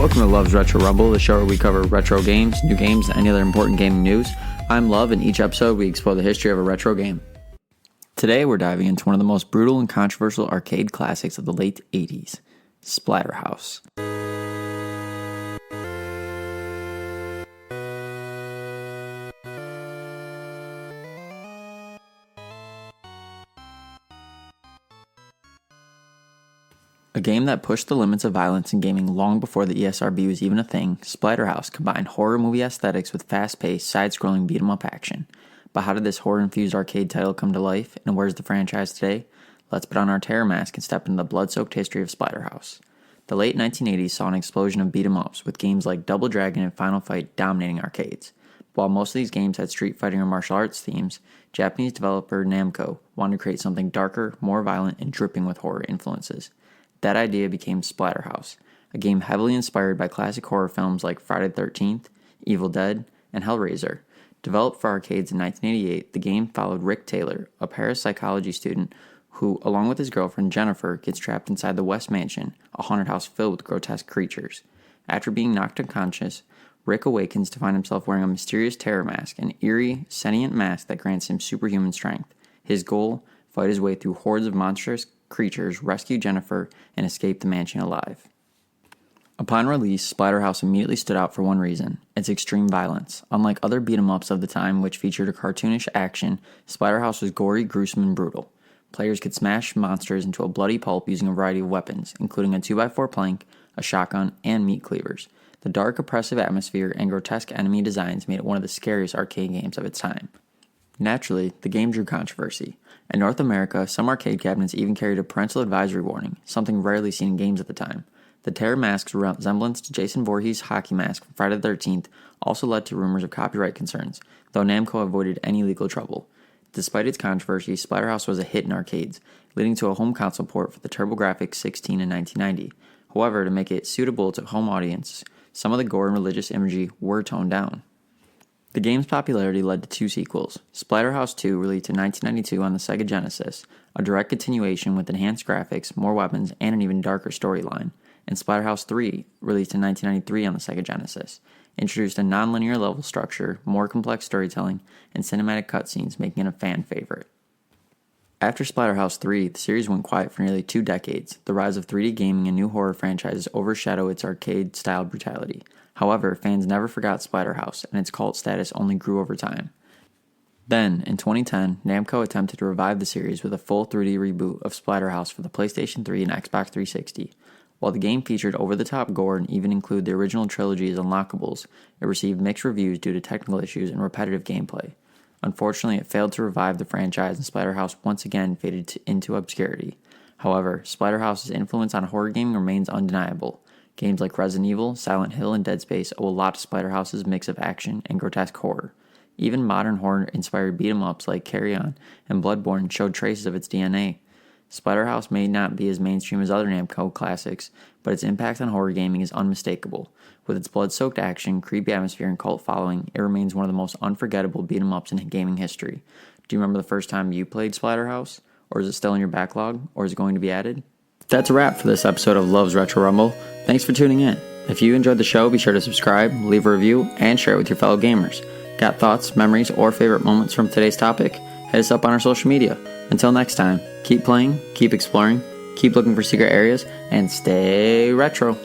Welcome to Love's Retro Rumble, the show where we cover retro games, new games, and any other important gaming news. I'm Love, and each episode we explore the history of a retro game. Today we're diving into one of the most brutal and controversial arcade classics of the late 80s, Splatterhouse. A game that pushed the limits of violence in gaming long before the ESRB was even a thing, Splatterhouse combined horror movie aesthetics with fast-paced, side-scrolling beat-em-up action. But how did this horror-infused arcade title come to life, and where's the franchise today? Let's put on our terror mask and step into the blood-soaked history of Splatterhouse. The late 1980s saw an explosion of beat-em-ups, with games like Double Dragon and Final Fight dominating arcades. While most of these games had street fighting or martial arts themes, Japanese developer Namco wanted to create something darker, more violent, and dripping with horror influences. That idea became Splatterhouse, a game heavily inspired by classic horror films like Friday the 13th, Evil Dead, and Hellraiser. Developed for arcades in 1988, the game followed Rick Taylor, a parapsychology student who, along with his girlfriend Jennifer, gets trapped inside the West Mansion, a haunted house filled with grotesque creatures. After being knocked unconscious, Rick awakens to find himself wearing a mysterious terror mask, an eerie, sentient mask that grants him superhuman strength. His goal? Fight his way through hordes of monstrous creatures, rescue Jennifer, and escape the mansion alive. Upon release, Splatterhouse immediately stood out for one reason: its extreme violence. Unlike other beat-em-ups of the time, which featured a cartoonish action, Splatterhouse was gory, gruesome, and brutal. Players could smash monsters into a bloody pulp using a variety of weapons, including a 2x4 plank, a shotgun, and meat cleavers. The dark, oppressive atmosphere and grotesque enemy designs made it one of the scariest arcade games of its time. Naturally, the game drew controversy. In North America, some arcade cabinets even carried a parental advisory warning, something rarely seen in games at the time. The terror mask's resemblance to Jason Voorhees' hockey mask from Friday the 13th also led to rumors of copyright concerns, though Namco avoided any legal trouble. Despite its controversy, Splatterhouse was a hit in arcades, leading to a home console port for the TurboGrafx 16 in 1990. However, to make it suitable to home audience, some of the gore and religious imagery were toned down. The game's popularity led to two sequels: Splatterhouse 2, released in 1992 on the Sega Genesis, a direct continuation with enhanced graphics, more weapons, and an even darker storyline, and Splatterhouse 3, released in 1993 on the Sega Genesis, introduced a non-linear level structure, more complex storytelling, and cinematic cutscenes, making it a fan favorite. After Splatterhouse 3, the series went quiet for nearly 2 decades. The rise of 3D gaming and new horror franchises overshadowed its arcade-style brutality. However, fans never forgot Splatterhouse, and its cult status only grew over time. Then, in 2010, Namco attempted to revive the series with a full 3D reboot of Splatterhouse for the PlayStation 3 and Xbox 360. While the game featured over-the-top gore and even included the original trilogy as unlockables, it received mixed reviews due to technical issues and repetitive gameplay. Unfortunately, it failed to revive the franchise, and Splatterhouse once again faded into obscurity. However, Splatterhouse's influence on horror gaming remains undeniable. Games like Resident Evil, Silent Hill, and Dead Space owe a lot to Splatterhouse's mix of action and grotesque horror. Even modern horror-inspired beat-em-ups like Carry On and Bloodborne showed traces of its DNA. Splatterhouse may not be as mainstream as other Namco classics, but its impact on horror gaming is unmistakable. With its blood-soaked action, creepy atmosphere, and cult following, it remains one of the most unforgettable beat-em-ups in gaming history. Do you remember the first time you played Splatterhouse? Or is it still in your backlog? Or is it going to be added? That's a wrap for this episode of Love's Retro Rumble. Thanks for tuning in. If you enjoyed the show, be sure to subscribe, leave a review, and share it with your fellow gamers. Got thoughts, memories, or favorite moments from today's topic? Hit us up on our social media. Until next time, keep playing, keep exploring, keep looking for secret areas, and stay retro.